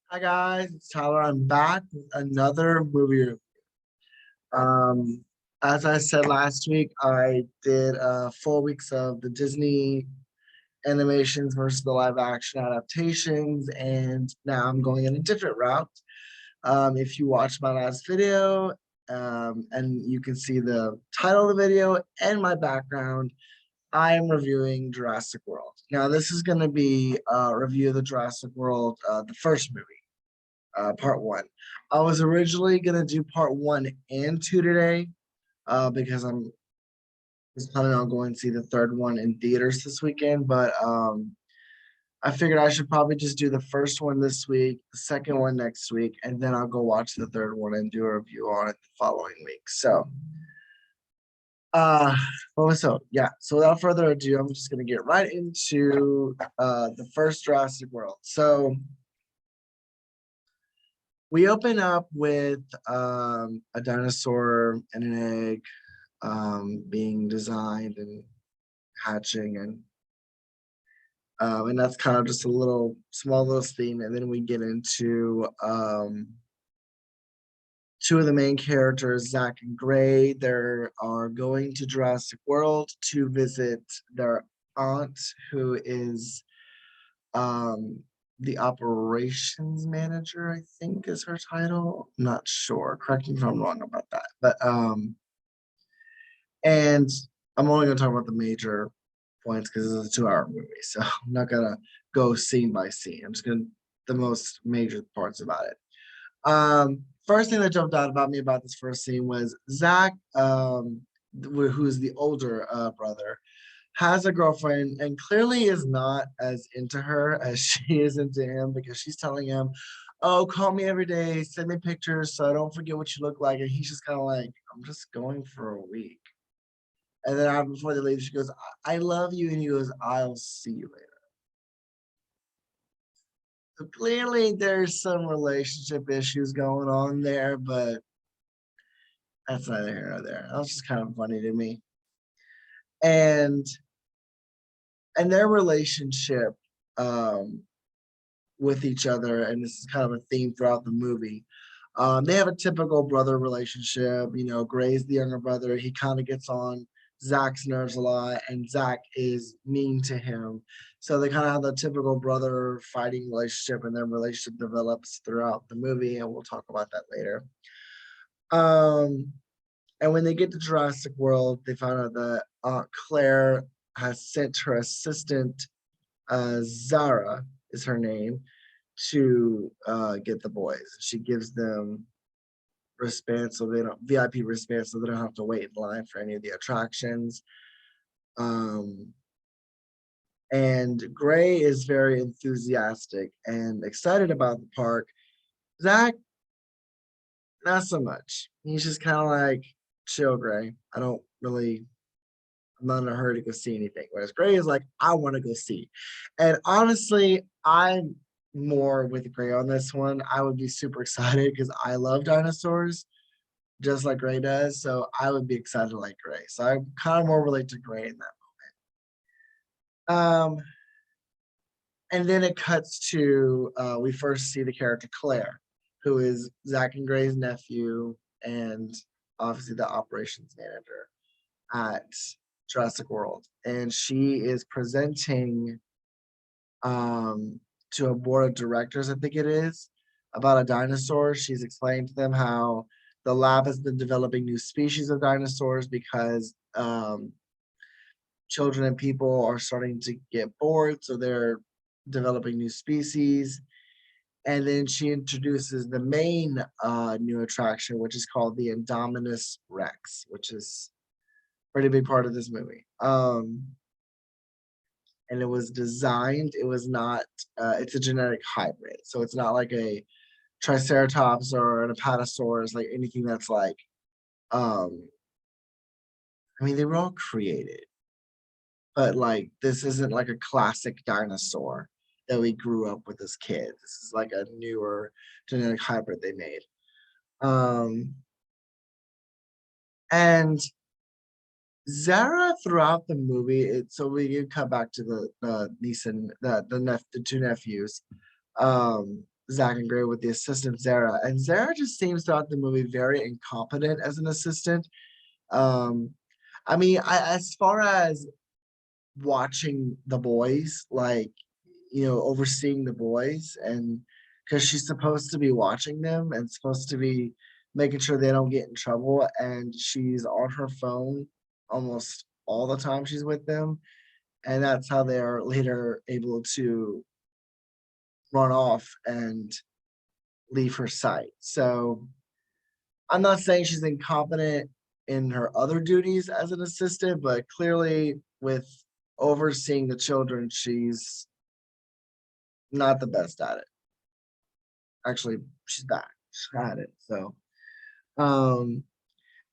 Hi guys, it's Tyler. I'm back with another movie review. Um, as I said last week, I did 4 weeks of the Disney animations versus the live action adaptations, and now I'm going in a different route. If you watched my last video, and you can see the title of the video and my background, I am reviewing Jurassic World. Now, this is going to be a review of the Jurassic World, the first movie. Part one. I was originally gonna do part one and two today, because I'm was planning on going to see the third one in theaters this weekend. But I figured I should probably just do the first one this week, the second one next week, and then I'll go watch the third one and do a review on it the following week. Uh, so yeah. So without further ado, I'm just gonna get right into the first Jurassic World. So we open up with a dinosaur and an egg being designed and hatching, and that's kind of just a little small little theme. And then we get into two of the main characters, Zach and Gray. They are going to Jurassic World to visit their aunt, who is um, the operations manager, I think is her title. I'm not sure. Correct me if I'm wrong about that. But and I'm only gonna talk about the major points because it's a 2 hour movie. So I'm not gonna go scene by scene. I'm just gonna the most major parts about it. First thing that jumped out about me about this first scene was Zach, who's the older brother, has a girlfriend and clearly is not as into her as she is into him, because she's telling him, "Oh, call me every day, send me pictures so I don't forget what you look like." And he's just kind of like, "I'm just going for a week." And then before they leave, she goes, "I love you." And he goes, "I'll see you later." So clearly there's some relationship issues going on there, but that's neither here nor there. That was just kind of funny to me. And their relationship um with each other, and this is kind of a theme throughout the movie. They have a typical brother relationship. You know, Gray's the younger brother. He kind of gets on Zach's nerves a lot, and Zach is mean to him. So they kind of have the typical brother fighting relationship, and their relationship develops throughout the movie, and we'll talk about that later. Um, and when they get to Jurassic World, they find out that Aunt Claire has sent her assistant, Zara is her name, to get the boys. She gives them wristbands so they don't VIP wristbands so they don't have to wait in line for any of the attractions. Um, and Gray is very enthusiastic and excited about the park. Zach, not so much. He's just kind of like, chill, Gray. I'm not in a hurry to go see anything. Whereas Gray is like, I want to go see. And honestly, I'm more with Gray on this one. I would be super excited because I love dinosaurs just like Gray does. So I would be excited like Gray. So I kind of more relate to Gray in that. And then it cuts to we first see the character Claire, who is Zach and Gray's nephew and obviously the operations manager at Jurassic World. And she is presenting to a board of directors, I think it is, about a dinosaur. She's explained to them how the lab has been developing new species of dinosaurs because children and people are starting to get bored, so they're developing new species. And then she introduces the main new attraction, which is called the Indominus Rex, which is a pretty big part of this movie. And it was designed, it was not, it's a genetic hybrid. So it's not like a Triceratops or an Apatosaurus, like anything that's like, um, I mean, they were all created, but like this isn't like a classic dinosaur that we grew up with as kids. This is like a newer genetic hybrid they made. Um, and Zara throughout the movie, so we cut back to the niece and the two nephews. Zach and Gray with the assistant Zara, and Zara just seems throughout the movie very incompetent as an assistant. Um, I mean, as far as watching the boys, like, overseeing the boys, and because she's supposed to be watching them and supposed to be making sure they don't get in trouble, and she's on her phone almost all the time she's with them, and that's how they are later able to run off and leave her sight. So I'm not saying she's incompetent in her other duties as an assistant, but clearly with overseeing the children, she's not the best at it. Actually, she's bad. She's bad at it. So um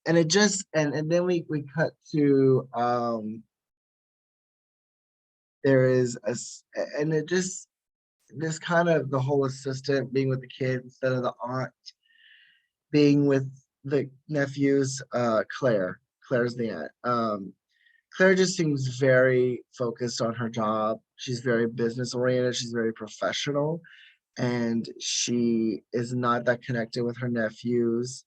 and it just and then we cut to there is and it just this kind of the whole assistant being with the kids instead of the aunt being with the nephews, Claire's the aunt. Claire just seems very focused on her job. She's very business oriented. She's very professional, and she is not that connected with her nephews.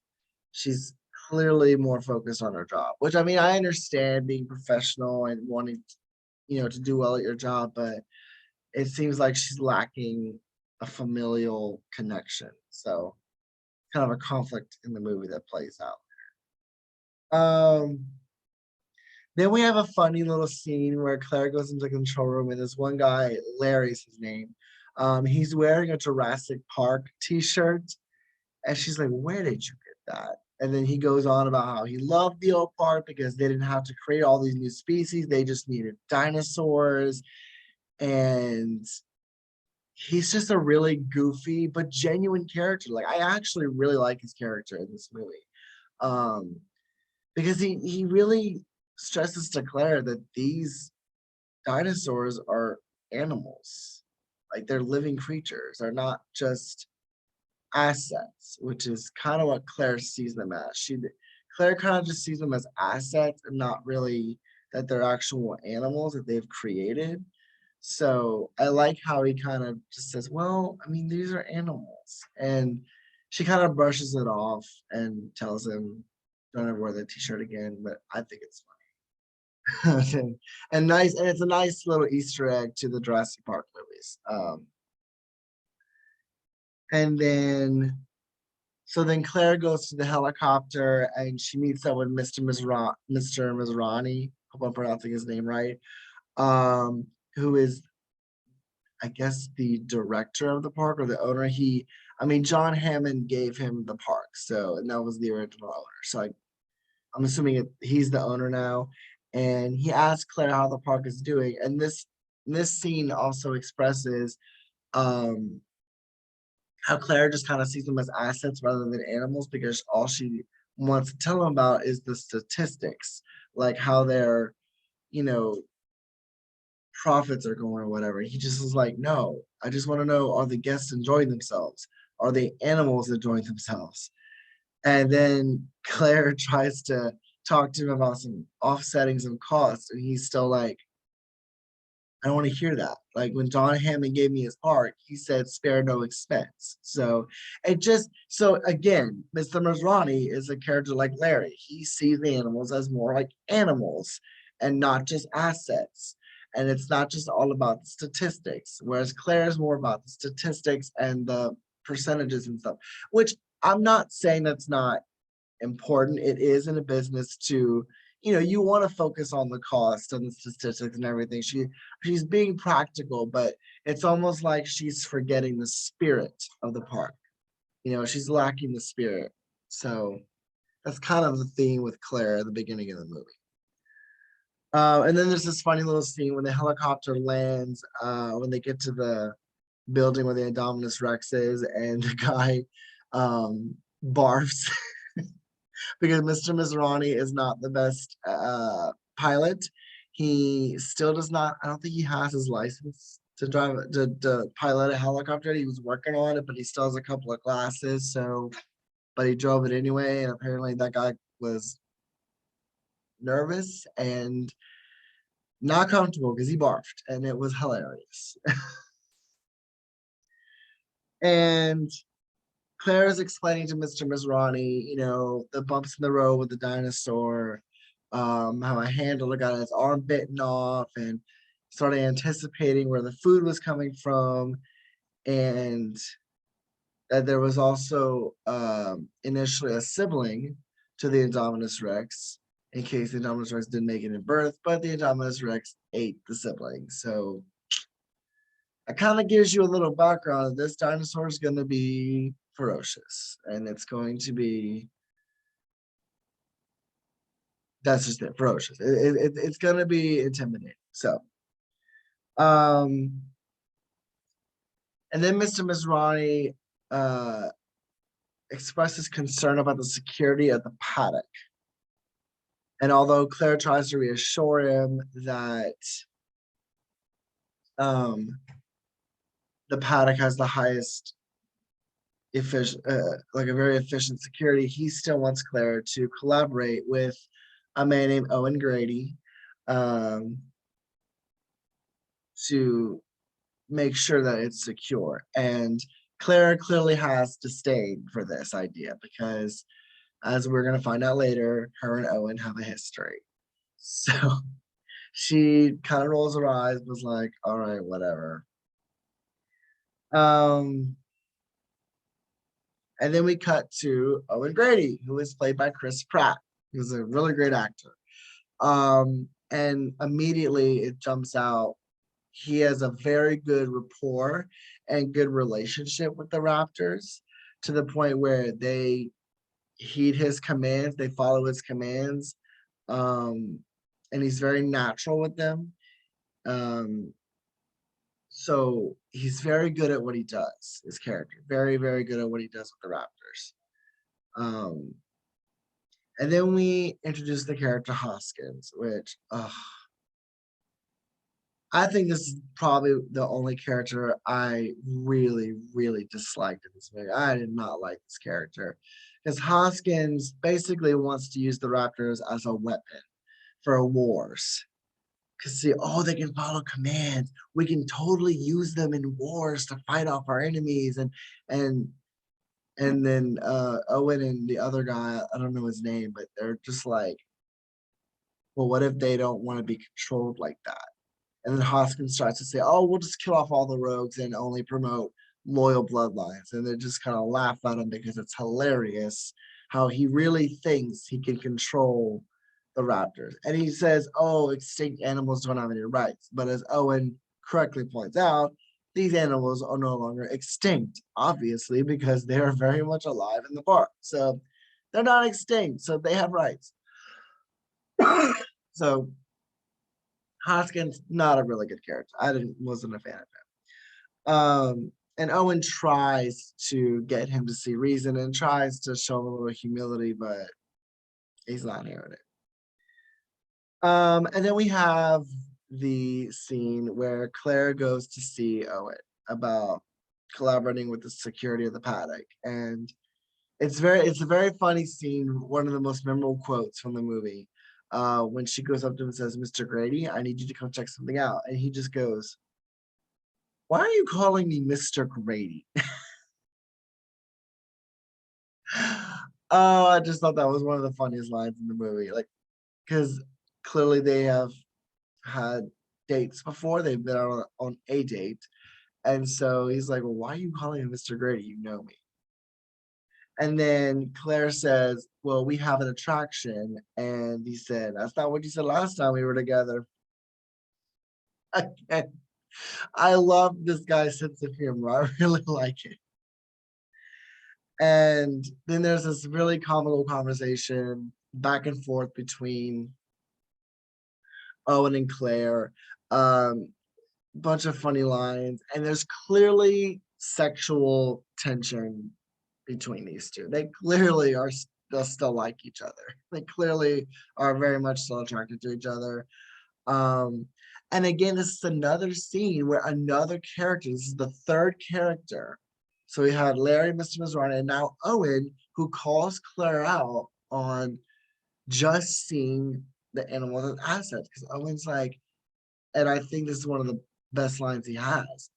She's clearly more focused on her job, which I mean, I understand being professional and wanting, to do well at your job, but it seems like she's lacking a familial connection. So kind of a conflict in the movie that plays out. Um, Then we have a funny little scene where Claire goes into the control room and this one guy, Larry's his name. He's wearing a Jurassic Park t-shirt, and she's like, "Where did you get that?" And then he goes on about how he loved the old park because they didn't have to create all these new species. They just needed dinosaurs. And he's just a really goofy but genuine character. Like I actually really like his character in this movie. Um, because he really stresses to Claire that these dinosaurs are animals. Like they're living creatures. They're not just assets, which is kind of what Claire sees them as. Claire kind of just sees them as assets and not really that they're actual animals that they've created. So I like how he kind of just says, "Well, I mean, these are animals," and she kind of brushes it off and tells him, "Don't ever wear that T-shirt again." But I think it's funny and nice, and it's a nice little Easter egg to the Jurassic Park movies. And then So then Claire goes to the helicopter and she meets up with Mr. Mizrani. Hope I'm pronouncing his name right. Who is, I guess, the director of the park or the owner. I mean, John Hammond gave him the park, and that was the original owner. I'm assuming he's the owner now. And he asks Claire how the park is doing. And this scene also expresses um how Claire just kind of sees them as assets rather than animals because all she wants to tell them about is the statistics, like how their, you know, profits are going or whatever. He just is like, no, I just want to know, are the guests enjoying themselves? Are the animals enjoying themselves? And then Claire tries to talk to him about some offsetting some costs, and he's still like, I don't want to hear that. Like when John Hammond gave me his part, he said spare no expense. So again, Mr. Masrani is a character like Larry. He sees the animals as more like animals and not just assets. And it's not just all about the statistics, whereas Claire is more about the statistics and the percentages and stuff, which I'm not saying that's not important. It is in a business to, you want to focus on the cost and the statistics and everything. She's being practical, but it's almost like she's forgetting the spirit of the park. She's lacking the spirit. So that's kind of the theme with Claire at the beginning of the movie. And then there's this funny little scene when the helicopter lands, when they get to the building where the Indominus Rex is, and the guy barfs because Mr. Mizrani is not the best pilot. He still does not, I don't think he has his license to drive to pilot a helicopter. He was working on it, but he still has a couple of classes. But he drove it anyway. And apparently that guy was nervous and not comfortable because he barfed and it was hilarious. And Claire is explaining to Mr. Mizrani, the bumps in the road with the dinosaur, how a handler got his arm bitten off and started anticipating where the food was coming from, and that there was also initially a sibling to the Indominus Rex in case the Indominus Rex didn't make it in birth, but the Indominus Rex ate the sibling. So it kind of gives you a little background. This dinosaur is going to be ferocious, and it's going to be, that's just it, ferocious. It's going to be intimidating. So, um, and then Mr. Mizrani expresses concern about the security of the paddock. And although Claire tries to reassure him that the paddock has the highest like a very efficient security, he still wants Claire to collaborate with a man named Owen Grady to make sure that it's secure. And Claire clearly has disdain for this idea because, as we're going to find out later, her and Owen have a history. So she kind of rolls her eyes, was like, all right, whatever. And then we cut to Owen Grady, who is played by Chris Pratt, who's a really great actor. And immediately it jumps out. He has a very good rapport and good relationship with the Raptors, to the point where they heed his commands, they follow his commands, and he's very natural with them. So he's very good at what he does, his character. Very, very good at what he does with the Raptors. And then we introduce the character Hoskins, which I think this is probably the only character I really, really disliked in this movie. I did not like this character because Hoskins basically wants to use the Raptors as a weapon for wars. Because see, they can follow commands. We can totally use them in wars to fight off our enemies. And then Owen and the other guy, I don't know his name, but they're just like, well, what if they don't want to be controlled like that? And then Hoskins tries to say, we'll just kill off all the rogues and only promote loyal bloodlines. And they just kind of laugh at him because it's hilarious how he really thinks he can control the Raptors. And he says, extinct animals don't have any rights. But as Owen correctly points out, these animals are no longer extinct, obviously, because they are very much alive in the park. So they're not extinct, so they have rights. So Hoskins, not a really good character. Wasn't a fan of him. And Owen tries to get him to see reason and tries to show him a little humility, but he's not hearing it. And then we have the scene where Claire goes to see Owen about collaborating with the security of the paddock. And it's a very funny scene, one of the most memorable quotes from the movie. When she goes up to him and says, Mr. Grady, I need you to come check something out. And he just goes, why are you calling me Mr. Grady? I just thought that was one of the funniest lines in the movie. Like, because clearly they have had dates before. They've been on a date. And so he's like, well, why are you calling me Mr. Grady? You know me. And then Claire says, well, we have an attraction. And he said, that's not what you said last time we were together. I love this guy's sense of humor. I really like it. And then there's this really comical conversation back and forth between Owen and Claire. Bunch of funny lines. And there's clearly sexual tension between these two. They clearly are still like each other. They clearly are very much still attracted to each other. And again, this is another scene where another character, this is the third character. So we had Larry, Mr. Mizrani, and now Owen, who calls Claire out on just seeing the animals as assets. Because Owen's like, and I think this is one of the best lines he has.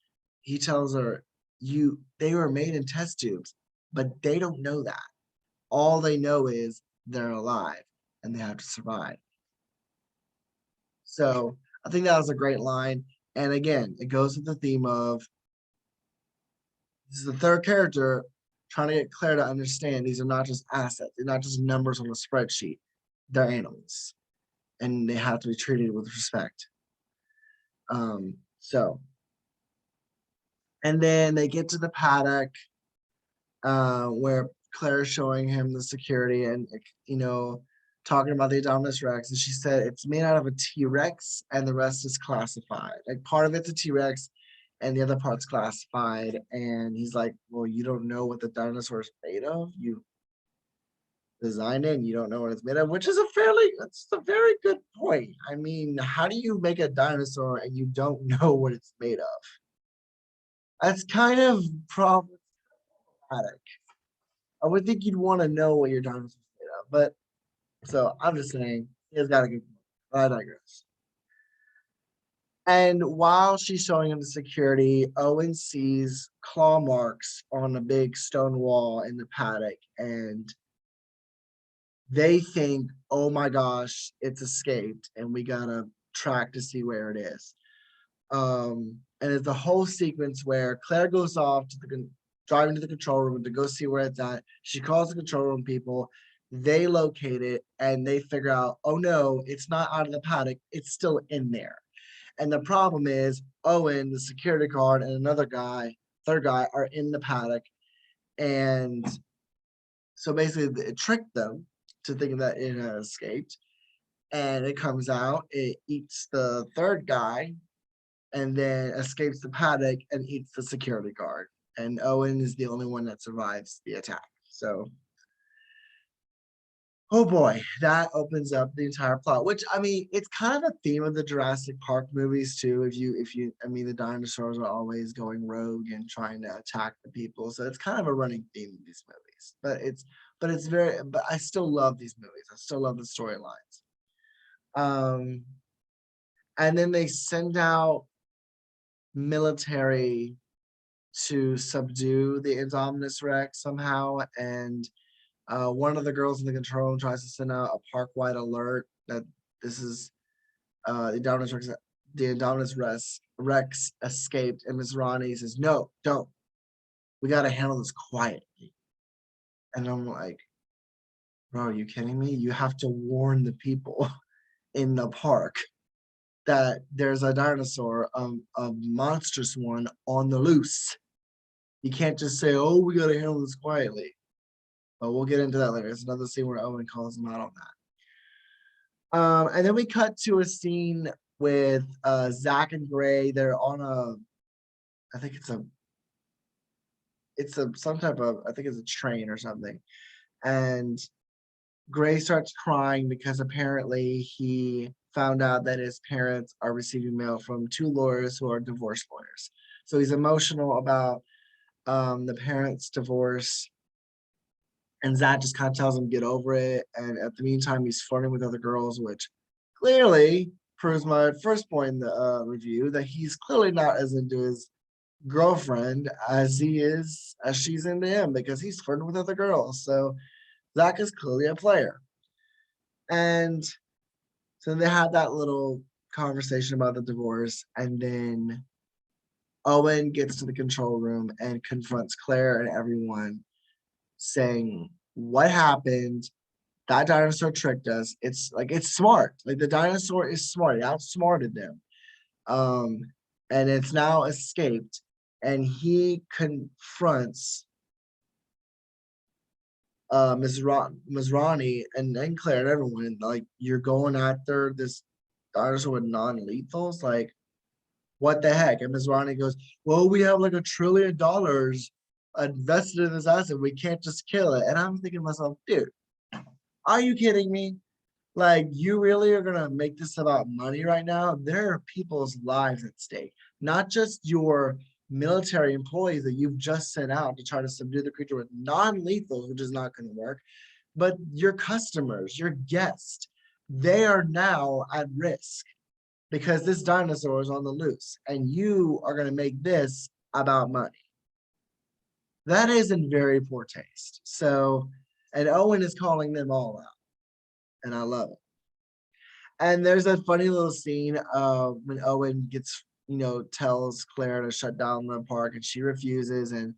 He tells her, they were made in test tubes, but they don't know that. All they know is they're alive and they have to survive. So I think that was a great line. And again, it goes with the theme of this is the third character trying to get Claire to understand these are not just assets, they're not just numbers on a spreadsheet, they're animals and they have to be treated with respect. So, and then they get to the paddock where Claire's showing him the security and, talking about the Indominus Rex. And she said it's made out of a T-Rex and the rest is classified. Like part of it's a T-Rex and the other part's classified. And he's like, well, you don't know what the dinosaur is made of. You designed it and you don't know what it's made of, which is that's a very good point. I mean, how do you make a dinosaur and you don't know what it's made of? That's kind of problematic. I would think you'd want to know what your dinosaur's made of, but so I'm just saying, he's got a good point. I digress. And while she's showing him the security, Owen sees claw marks on a big stone wall in the paddock, and they think, oh my gosh, it's escaped, and we gotta track to see where it is. And it's a whole sequence where Claire goes off to driving to the control room to go see where it's at. She calls the control room people. They locate it and they figure out, oh no, it's not out of the paddock. It's still in there. And the problem is Owen, the security guard, and another guy, third guy, are in the paddock. And so basically it tricked them to think that it had escaped. And it comes out, it eats the third guy, and then escapes the paddock and eats the security guard. And Owen is the only one that survives the attack. So, oh boy, that opens up the entire plot. Which I mean, it's kind of a theme of the Jurassic Park movies too. I mean, the dinosaurs are always going rogue and trying to attack the people. So it's kind of a running theme in these movies. But I still love these movies. I still love the storylines. And then they send out military to subdue the Indominus Rex somehow, and one of the girls in the control room tries to send out a park-wide alert that this is the Indominus Rex escaped, and Miss Ronnie says, "No, don't. We got to handle this quietly." And I'm like, "Bro, are you kidding me? You have to warn the people in the park that there's a dinosaur, a monstrous one on the loose. You can't just say, oh, we got to handle this quietly." But we'll get into that later. It's another scene where Owen calls him out on that. And then we cut to a scene with Zach and Gray. They're on I think it's some type of, I think it's a train or something. And Gray starts crying because apparently he found out that his parents are receiving mail from two lawyers who are divorce lawyers. So he's emotional about the parents' divorce. And Zach just kind of tells him get over it. And at the meantime, he's flirting with other girls, which clearly proves my first point in the review that he's clearly not as into his girlfriend as she's into him, because he's flirting with other girls. So Zach is clearly a player. And so they had that little conversation about the divorce, and then Owen gets to the control room and confronts Claire and everyone, saying, what happened? That dinosaur tricked us. It's smart. Like the dinosaur is smart. It outsmarted them. And it's now escaped. And he confronts Ms. Ronnie and Claire and everyone, like, you're going after this dinosaur with non-lethals? Like, what the heck? And Ms. Ronnie goes, well, we have like $1 trillion invested in this asset. We can't just kill it. And I'm thinking to myself, dude, are you kidding me? Like, you really are gonna make this about money right now? There are people's lives at stake, not just your military employees that you've just sent out to try to subdue the creature with non-lethal, which is not going to work, but your customers, your guests. They are now at risk because this dinosaur is on the loose, and you are going to make this about money. that is in very poor taste. So, and Owen is calling them all out, and I love it. And there's a funny little scene of when Owen gets, tells Claire to shut down the park and she refuses. And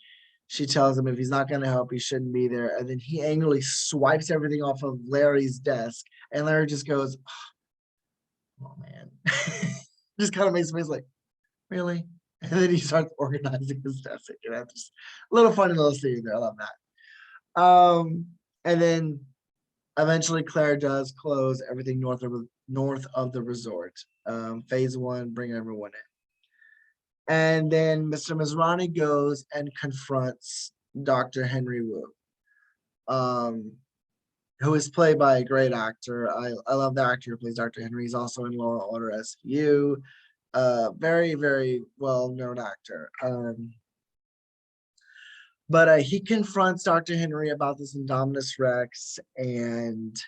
she tells him if he's not going to help, he shouldn't be there. And then he angrily swipes everything off of Larry's desk. And Larry just goes, oh man. Just kind of makes me like, really? And then he starts organizing his desk. And that's just a little funny little scene there. I love that. And then eventually Claire does close everything north of the resort. Phase one, bring everyone in. And then Mr. Masrani goes and confronts Dr. Henry Wu, who is played by a great actor. I love the actor who plays Dr. Henry. He's also in Law and Order SVU. Very, very well-known actor. But he confronts Dr. Henry about this Indominus Rex, and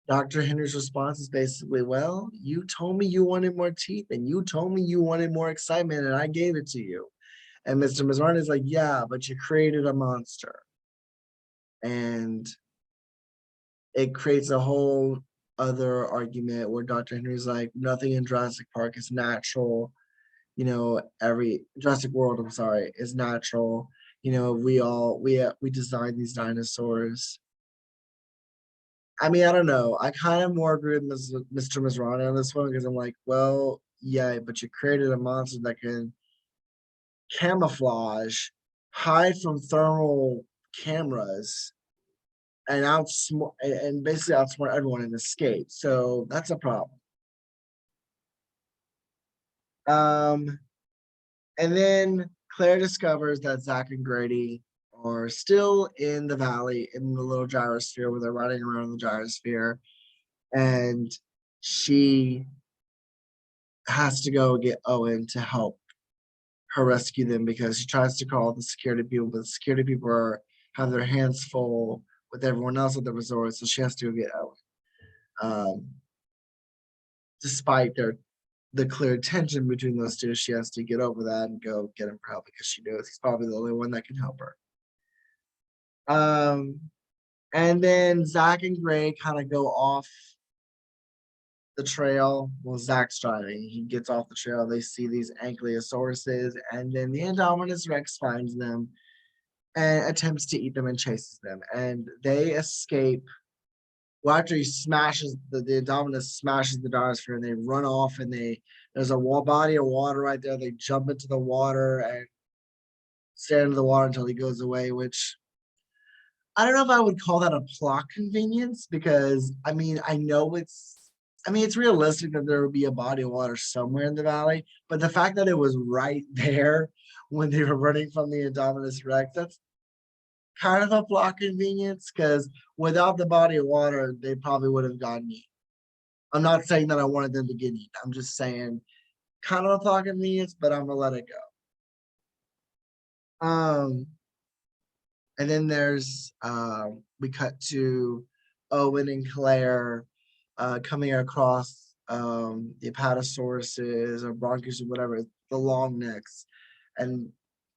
Dr. Henry's response is basically, well, you told me you wanted more teeth, and you told me you wanted more excitement, and I gave it to you. And Mr. Mazarni is like, yeah, but you created a monster. And it creates a whole other argument where Dr. Henry's like, nothing in Jurassic Park is natural. Every Jurassic World, I'm sorry, is natural. We designed these dinosaurs. I mean, I don't know. I kind of more agree with Mr. Masrani on this one because I'm like, well, yeah, but you created a monster that can camouflage, hide from thermal cameras, and basically outsmart everyone and escape. So that's a problem. And then Claire discovers that Zach and Grady are still in the valley in the little gyrosphere where they're riding around the gyrosphere. And she has to go get Owen to help her rescue them because she tries to call the security people, but the security people have their hands full with everyone else at the resort, so she has to go get Owen. Despite the clear tension between those two, she has to get over that and go get him for help because she knows he's probably the only one that can help her. And then Zach and Gray kind of go off the trail. Well, Zach's driving. He gets off the trail. They see these ankylosauruses, and then the Indominus Rex finds them and attempts to eat them and chases them. And they escape. Well, after he smashes the Indominus smashes the dinosaur, and they run off. And there's a body of water right there. They jump into the water and stay under the water until he goes away. Which I don't know if I would call that a plot convenience because I mean it's realistic that there would be a body of water somewhere in the valley, but the fact that it was right there when they were running from the Indominus Rex, that's kind of a plot convenience because without the body of water, they probably would have gotten eaten. I'm not saying that I wanted them to get eaten. I'm just saying kind of a plot convenience, but I'm gonna let it go. And then we cut to Owen and Claire coming across the apatosauruses or bronchus or whatever, the long necks. And,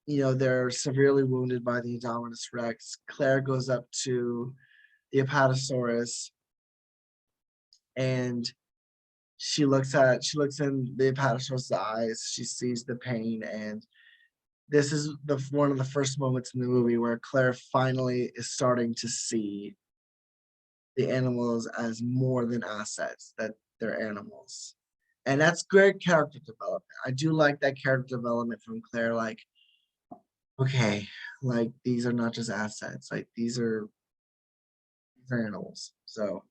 they're severely wounded by the Indominus Rex. Claire goes up to the apatosaurus and she looks in the apatosaurus' eyes. She sees the pain, and this is one of the first moments in the movie where Claire finally is starting to see the animals as more than assets, that they're animals. And that's great character development. I do like that character development from Claire. Like, okay, like these are not just assets. Like these are animals. So,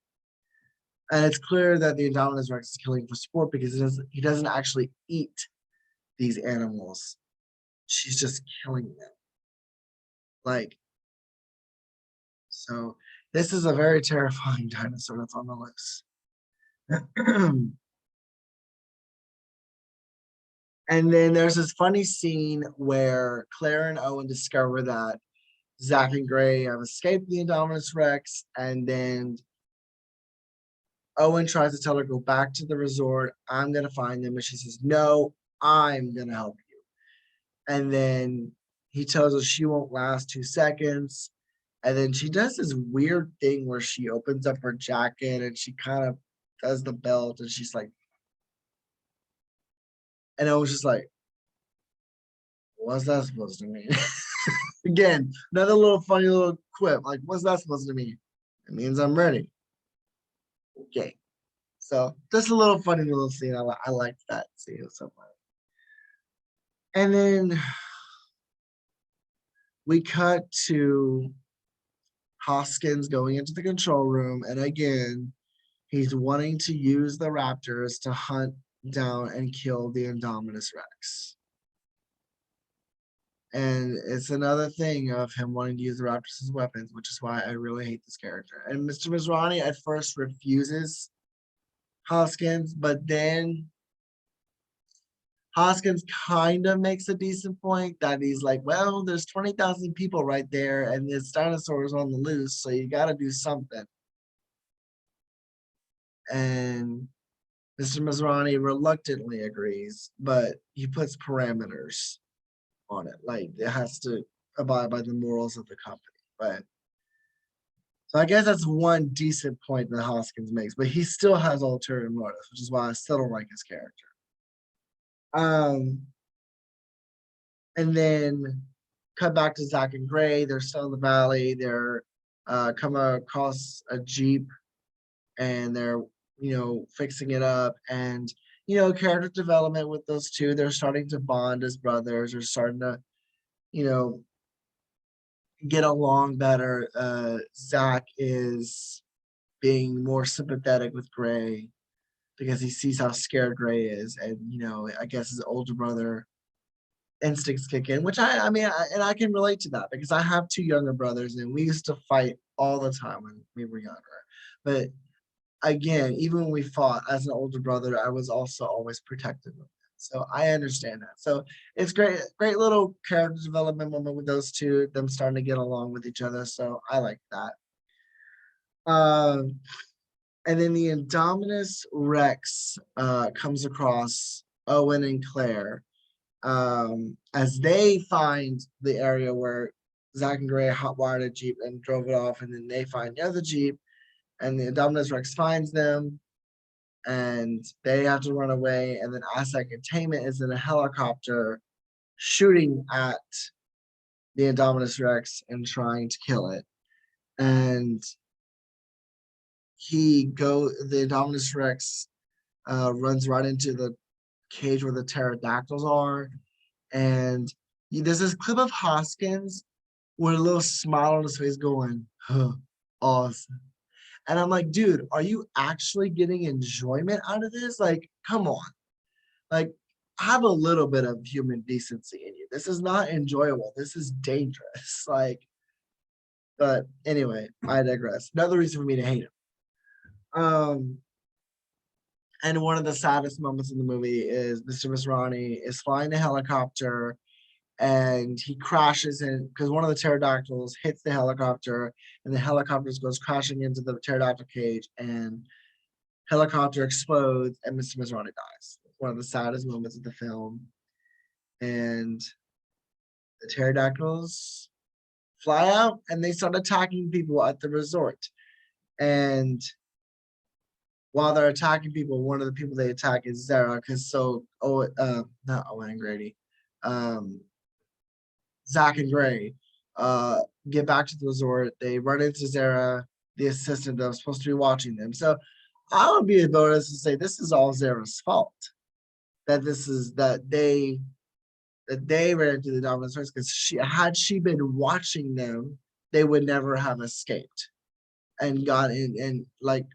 and it's clear that the Indominus Rex is killing for sport because he doesn't actually eat these animals. She's just killing them. Like, so this is a very terrifying dinosaur that's on the loose. And then there's this funny scene where Claire and Owen discover that Zach and Gray have escaped the Indominus Rex, and then Owen tries to tell her, go back to the resort. I'm going to find them. And she says, no, I'm going to help you. And then he tells her she won't last 2 seconds. And then she does this weird thing where she opens up her jacket and she kind of does the belt and she's like, and I was just like, what's that supposed to mean? Again, another little funny little quip. Like, what's that supposed to mean? It means I'm ready. Okay. So just a little funny little scene. I like that scene. It was so funny. And then we cut to Hoskins going into the control room. And again, he's wanting to use the Raptors to hunt down and kill the Indominus Rex. And it's another thing of him wanting to use the Raptors as weapons, which is why I really hate this character. And Mr. Mizrani at first refuses Hoskins, but then Hoskins kind of makes a decent point that he's like, well, there's 20,000 people right there, and this dinosaur is on the loose, so you got to do something. And Mr. Mizrani reluctantly agrees, but he puts parameters on it. Like it has to abide by the morals of the company. But so I guess that's one decent point that Hoskins makes, but he still has ulterior motives, which is why I still don't like his character. And then cut back to Zach and Gray. They're still in the valley. They're coming across a Jeep and they're, fixing it up. And, character development with those two. They're starting to bond as brothers. They're starting to, you know, get along better. Zach is being more sympathetic with Gray because he sees how scared Gray is. And, I guess his older brother instincts kick in, which and I can relate to that because I have two younger brothers and we used to fight all the time when we were younger. But again, even when we fought as an older brother, I was also always protective of them. So I understand that. So it's great little character development moment with those two, them starting to get along with each other. So I like that. And then the Indominus Rex comes across Owen and Claire as they find the area where Zach and Gray hotwired a Jeep and drove it off, and then they find the other Jeep, and the Indominus Rex finds them, and they have to run away. And then Asset Containment is in a helicopter shooting at the Indominus Rex and trying to kill it. And the Indominus Rex runs right into the cage where the pterodactyls are. And there's this clip of Hoskins with a little smile on his face going, huh, awesome. And I'm like, dude, are you actually getting enjoyment out of this? Like, come on. Like, have a little bit of human decency in you. This is not enjoyable. This is dangerous. Like, but anyway, I digress. Another reason for me to hate him. And one of the saddest moments in the movie is Mr. Masrani is flying the helicopter and he crashes in because one of the pterodactyls hits the helicopter and the helicopter goes crashing into the pterodactyl cage and helicopter explodes and Mr. Masrani dies. One of the saddest moments of the film. And the pterodactyls fly out and they start attacking people at the resort. And while they're attacking people, one of the people they attack is Zara, because not Owen and Grady, Zach and Gray get back to the resort. They run into Zara, the assistant that was supposed to be watching them. So I would be a bonus to say this is all Zara's fault. That they ran into the Dominus Rex because had she been watching them, they would never have escaped and got in and like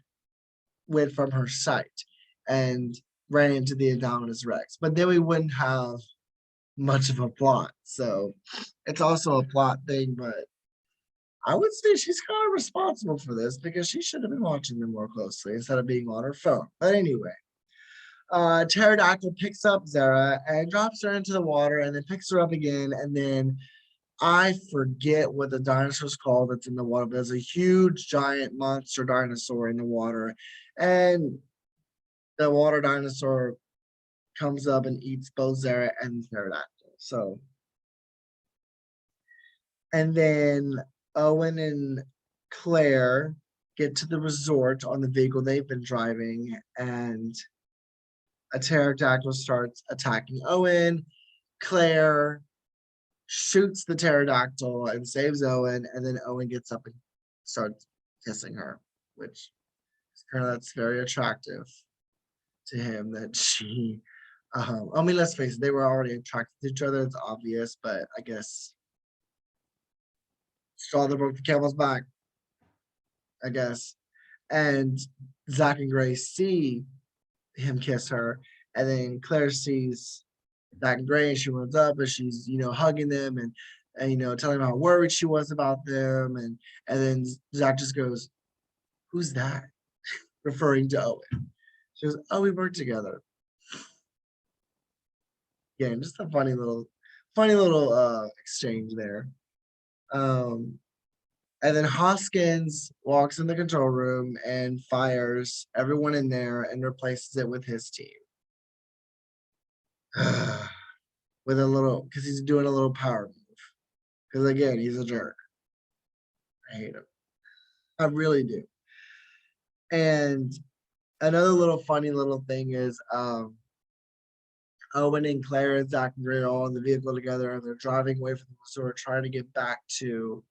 went from her sight and ran into the Indominus Rex. But then we wouldn't have much of a plot. So it's also a plot thing, but I would say she's kind of responsible for this because she should have been watching them more closely instead of being on her phone. But anyway, Pterodactyl picks up Zara and drops her into the water and then picks her up again. And then I forget what the dinosaur's called that's in the water, but there's a huge giant monster dinosaur in the water. And the water dinosaur comes up and eats both Zara and Pterodactyl. So And then Owen and Claire get to the resort on the vehicle they've been driving, and a pterodactyl starts attacking Owen. Claire shoots the pterodactyl and saves Owen, and then Owen gets up and starts kissing her, which that's very attractive to him that she I mean, let's face it, they were already attracted to each other. It's obvious, but I guess straw that broke the camel's back, I guess. And Zach and Grace see him kiss her, and then Claire sees Zach and Grace. She runs up and she's hugging them and telling them how worried she was about them, and then Zach just goes, "Who's that?" referring to Owen. She goes, "Oh, we work together." Yeah, just a funny little exchange there. Um, and then Hoskins walks in the control room and fires everyone in there and replaces it with his team. With a little, because he's doing a little power move. Because again, he's a jerk. I hate him. I really do. And another little funny little thing is Owen and Claire and Zach and Gray are all in the vehicle together, and they're driving away from the resort, trying to get back to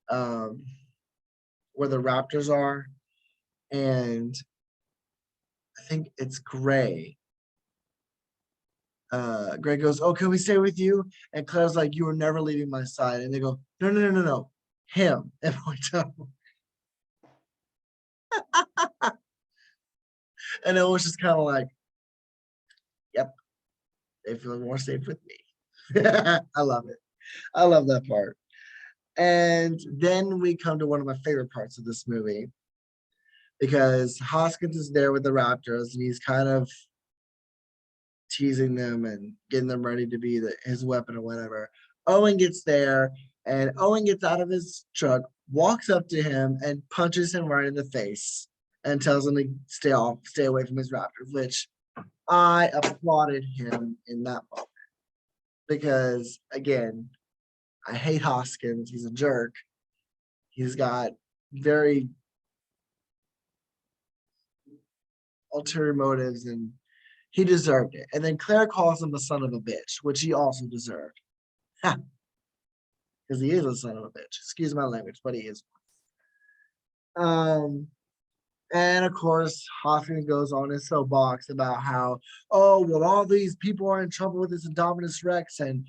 um, where the Raptors are. And I think it's Gray. Gray goes, "Oh, can we stay with you?" And Claire's like, "You were never leaving my side." And they go, "No, no, no, no, no, him." And and it was just kind of like, "Yep, they feel more safe with me." I love it. I love that part. And then we come to one of my favorite parts of this movie because Hoskins is there with the Raptors and he's kind of teasing them and getting them ready to be his weapon or whatever. Owen gets there and Owen gets out of his truck, walks up to him and punches him right in the face and tells him to stay away from his Raptors, which I applauded him in that moment because, again, I hate Hoskins. He's a jerk. He's got very ulterior motives and he deserved it. And then Claire calls him a son of a bitch, which he also deserved. Because he is a son of a bitch. Excuse my language, but he is. Um, and of course, Hoskins goes on his soapbox about how, oh, well, all these people are in trouble with this Indominus Rex. And,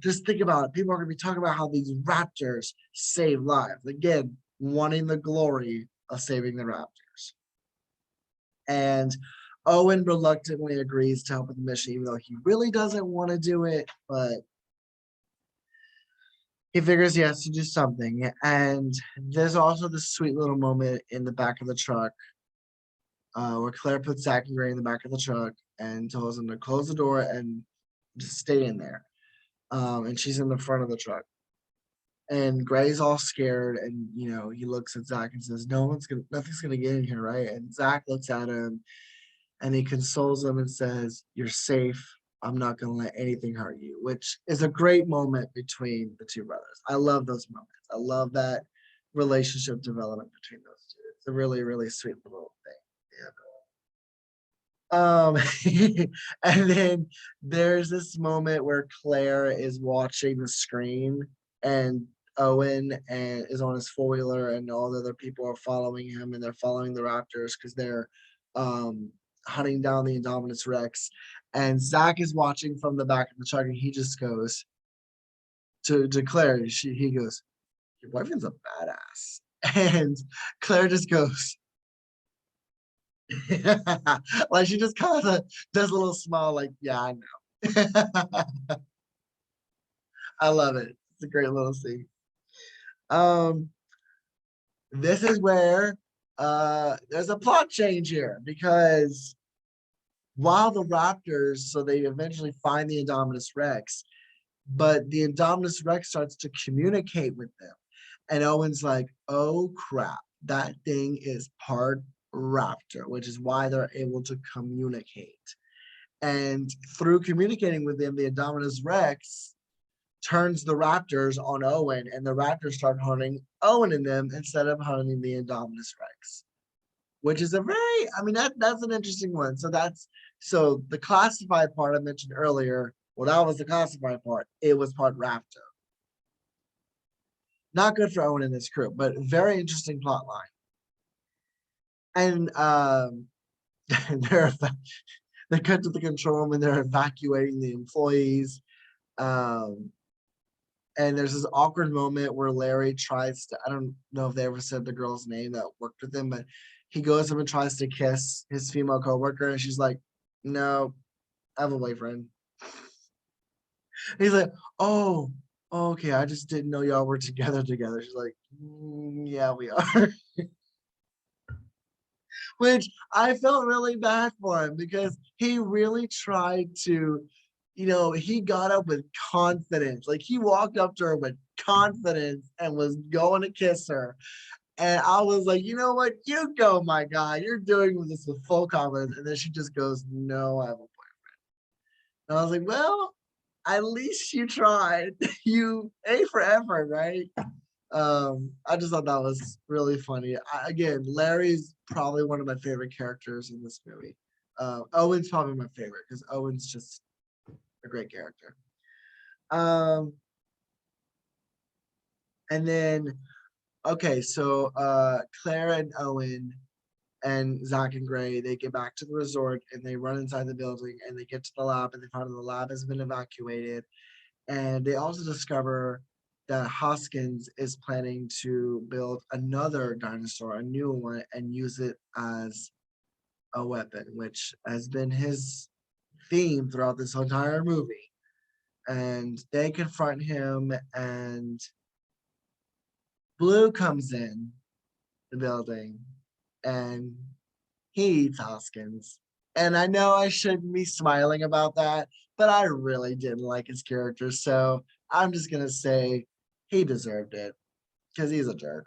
just think about it. People are going to be talking about how these raptors save lives. Again, wanting the glory of saving the raptors. And Owen reluctantly agrees to help with the mission, even though he really doesn't want to do it, but he figures he has to do something. And there's also this sweet little moment in the back of the truck where Claire puts Zach and Gray in the back of the truck and tells them to close the door and just stay in there. And she's in the front of the truck. And Gray's all scared, and he looks at Zach and says, nothing's gonna get in here, right? And Zach looks at him and he consoles him and says, "You're safe. I'm not gonna let anything hurt you," which is a great moment between the two brothers. I love those moments. I love that relationship development between those two. It's a really, really sweet little thing. And then there's this moment where Claire is watching the screen and Owen and is on his four-wheeler and all the other people are following him and they're following the Raptors because they're hunting down the Indominus Rex. And Zach is watching from the back of the truck and he just goes to Claire. He goes, "Your boyfriend's a badass." And Claire just goes, like she just kind of does a little smile, like, "Yeah, I know." I love it. It's a great little scene. This is where there's a plot change here because while the Raptors, so they eventually find the Indominus Rex, but the Indominus Rex starts to communicate with them. And Owen's like, "Oh crap, that thing is part Raptor," which is why they're able to communicate. And through communicating with them, the Indominus Rex turns the raptors on Owen, and the raptors start hunting Owen and them instead of hunting the Indominus Rex, which is a very, I mean, that's an interesting one. So the classified part I mentioned earlier, well, that was the classified part. It was part raptor. Not good for Owen and his crew, but very interesting plot line. And they're they cut to the control room and they're evacuating the employees. And there's this awkward moment where Larry tries to, I don't know if they ever said the girl's name that worked with him, but he goes up and tries to kiss his female coworker, and she's like, no, I have a boyfriend. He's like, oh, okay, I just didn't know y'all were together. She's like, yeah, we are. Which I felt really bad for him because he really tried to, he got up with confidence. Like he walked up to her with confidence and was going to kiss her. And I was like, you know what? You go, my guy. You're doing this with full confidence. And then she just goes, no, I have a boyfriend. And I was like, well, at least you tried. You A for effort, right? I just thought that was really funny. Again, Larry's probably one of my favorite characters in this movie. Owen's probably my favorite because Owen's just a great character. And then, okay, so Claire and Owen and Zach and Gray, they get back to the resort and they run inside the building and they get to the lab and they find the lab has been evacuated. And they also discover that Hoskins is planning to build another dinosaur, a new one, and use it as a weapon, which has been his theme throughout this entire movie. And they confront him, and Blue comes in the building, and he eats Hoskins. And I know I shouldn't be smiling about that, but I really didn't like his character. So I'm just going to say he deserved it because he's a jerk.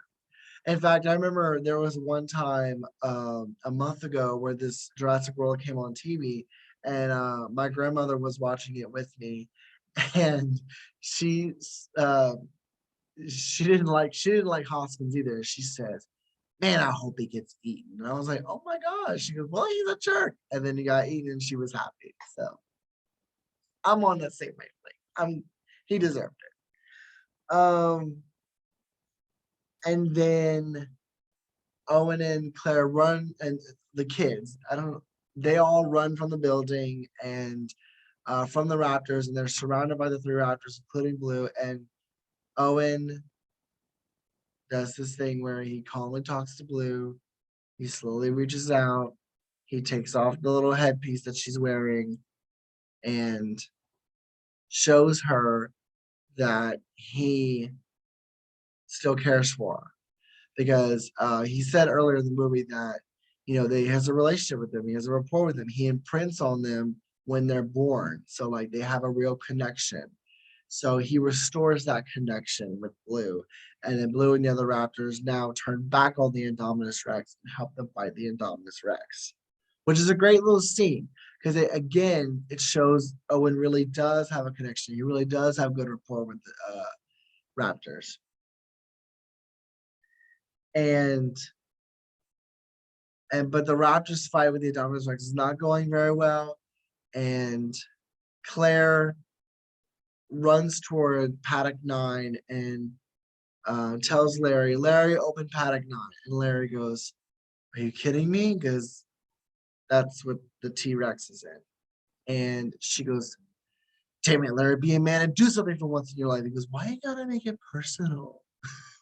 In fact, I remember there was one time a month ago where this Jurassic World came on TV, and my grandmother was watching it with me, and she she didn't like Hoskins either. She says, man, I hope he gets eaten. And I was like, oh my gosh. She goes, well, he's a jerk. And then he got eaten and she was happy. So I'm on that same wavelength. He deserved it. And then Owen and Claire run, and the kids, they all run from the building and from the raptors, and they're surrounded by the three raptors, including Blue. And Owen does this thing where he calmly talks to Blue. He slowly reaches out. He takes off the little headpiece that she's wearing and shows her that he still cares for her. Because he said earlier in the movie that, he has a relationship with them. He has a rapport with them. He imprints on them when they're born. So like they have a real connection. So he restores that connection with Blue. And then Blue and the other Raptors now turn back on the Indominus Rex and help them fight the Indominus Rex, which is a great little scene because it shows Owen really does have a connection. He really does have good rapport with the Raptors. But the Raptors fight with the Indominus Rex is not going very well. And Claire runs toward paddock 9 and tells Larry, open paddock 9. And Larry goes, are you kidding me? Because that's what the T-Rex is in. And she goes, damn it, Larry, be a man and do something for once in your life. He goes, why you gotta make it personal?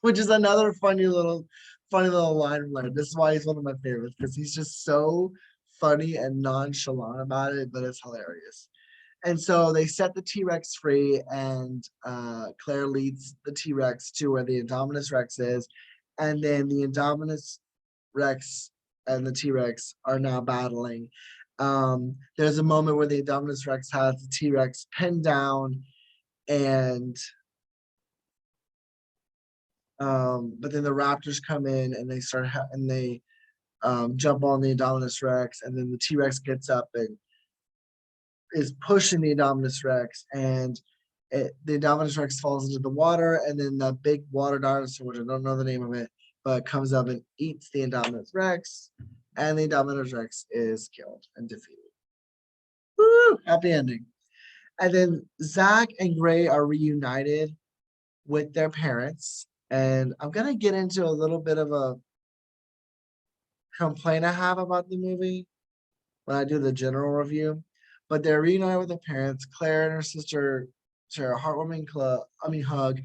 Which is another funny little line from Larry. This is why he's one of my favorites, because he's just so funny and nonchalant about it, but it's hilarious. And so they set the T-Rex free, and Claire leads the T-Rex to where the Indominus Rex is. And then the Indominus Rex and the T-Rex are now battling. There's a moment where the Indominus Rex has the T-Rex pinned down, and but then the Raptors come in and they jump on the Indominus Rex, and then the T-Rex gets up and is pushing the Indominus Rex, and the Indominus Rex falls into the water, and then the big water dinosaur, which I don't know the name of it, but comes up and eats the Indominus Rex, and the Indominus Rex is killed and defeated. Woo! Happy ending. And then Zach and Gray are reunited with their parents. And I'm gonna get into a little bit of a complaint I have about the movie when I do the general review. But they're reunited with their parents. Claire and her sister share a heartwarming hug.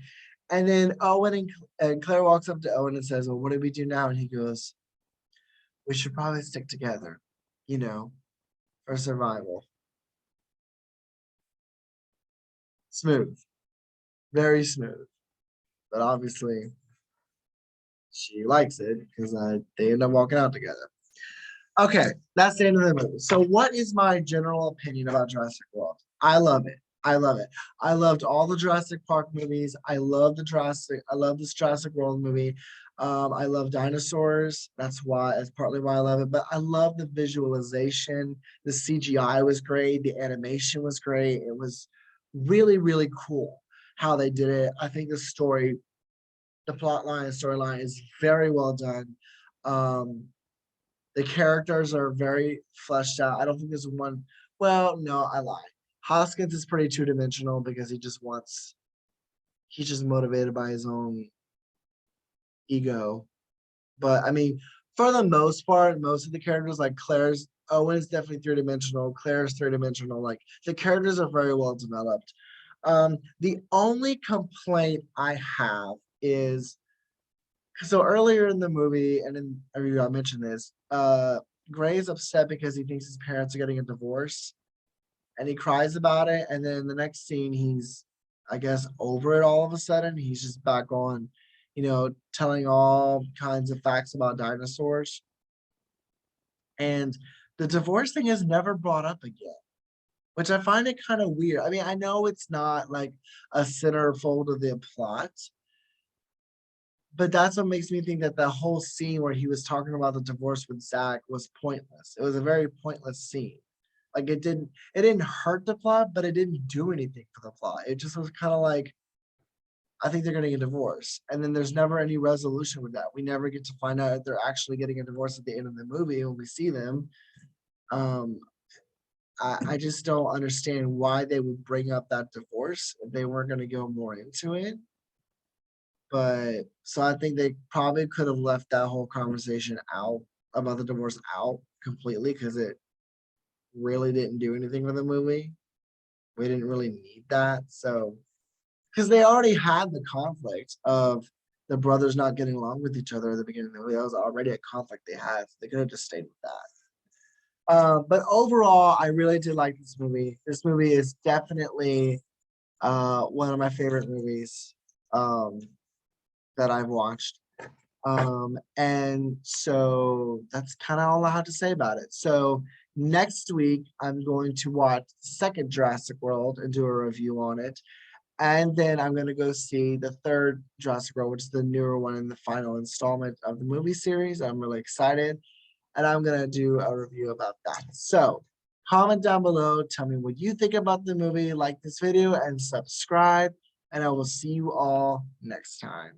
And then and Claire walks up to Owen and says, "Well, what do we do now?" And he goes, "We should probably stick together, you know, for survival." Smooth, very smooth. But obviously, she likes it because they end up walking out together. Okay, that's the end of the movie. So, what is my general opinion about Jurassic World? I love it. I love it. I loved all the Jurassic Park movies. I love this Jurassic World movie. I love dinosaurs. That's partly why I love it. But I love the visualization. The CGI was great. The animation was great. It was really, really cool how they did it. I think the plot line and storyline is very well done. Um, the characters are very fleshed out. I don't think there's one. Well, no, I lie. Hoskins is pretty two-dimensional because he's just motivated by his own ego. But I mean, for the most part, most of the characters, like Owen's definitely three-dimensional. Claire's three-dimensional. Like the characters are very well developed. The only complaint I have is so earlier in the movie, and in I mean, I mentioned this, Gray is upset because he thinks his parents are getting a divorce and he cries about it. And then the next scene, he's, I guess, over it all of a sudden. He's just back on, telling all kinds of facts about dinosaurs. And the divorce thing is never brought up again, which I find it kind of weird. I mean, I know it's not like a centerfold of the plot, but that's what makes me think that the whole scene where he was talking about the divorce with Zach was pointless. It was a very pointless scene. Like it didn't hurt the plot, but it didn't do anything for the plot. It just was kind of like, I think they're getting a divorce. And then there's never any resolution with that. We never get to find out if they're actually getting a divorce at the end of the movie when we see them. Um, I just don't understand why they would bring up that divorce if they weren't going to go more into it. But so I think they probably could have left that whole conversation out about the divorce out completely because it really didn't do anything for the movie. We didn't really need that. So, because they already had the conflict of the brothers not getting along with each other at the beginning of the movie. That was already a conflict they had. So they could have just stayed with that. But overall, I really did like this movie. This movie is definitely one of my favorite movies that I've watched. And so that's kind of all I have to say about it. So next week, I'm going to watch the second Jurassic World and do a review on it. And then I'm going to go see the third Jurassic World, which is the newer one in the final installment of the movie series. I'm really excited. And I'm going to do a review about that. So comment down below. Tell me what you think about the movie. Like this video and subscribe. And I will see you all next time.